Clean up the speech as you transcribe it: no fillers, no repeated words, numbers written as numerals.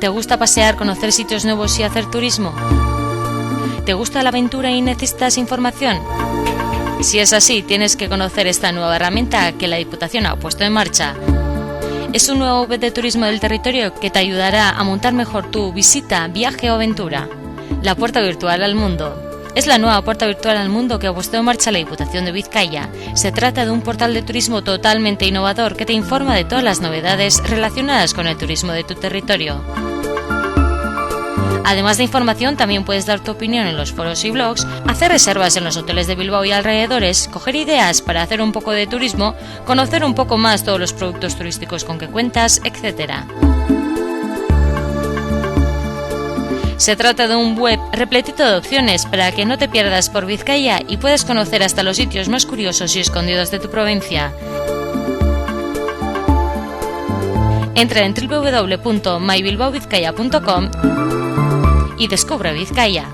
¿Te gusta pasear, conocer sitios nuevos y hacer turismo? ¿Te gusta la aventura y necesitas información? Si es así, tienes que conocer esta nueva herramienta que la Diputación ha puesto en marcha. Es un nuevo web de turismo del territorio que te ayudará a montar mejor tu visita, viaje o aventura. La Puerta Virtual al Mundo. Es la nueva puerta virtual al mundo que ha puesto en marcha la Diputación de Vizcaya. Se trata de un portal de turismo totalmente innovador que te informa de todas las novedades relacionadas con el turismo de tu territorio. Además de información, también puedes dar tu opinión en los foros y blogs, hacer reservas en los hoteles de Bilbao y alrededores, coger ideas para hacer un poco de turismo, conocer un poco más todos los productos turísticos con que cuentas, etc. Se trata de un web repletito de opciones para que no te pierdas por Vizcaya y puedas conocer hasta los sitios más curiosos y escondidos de tu provincia. Entra en www.mybilbaovizcaya.com y descubre Vizcaya.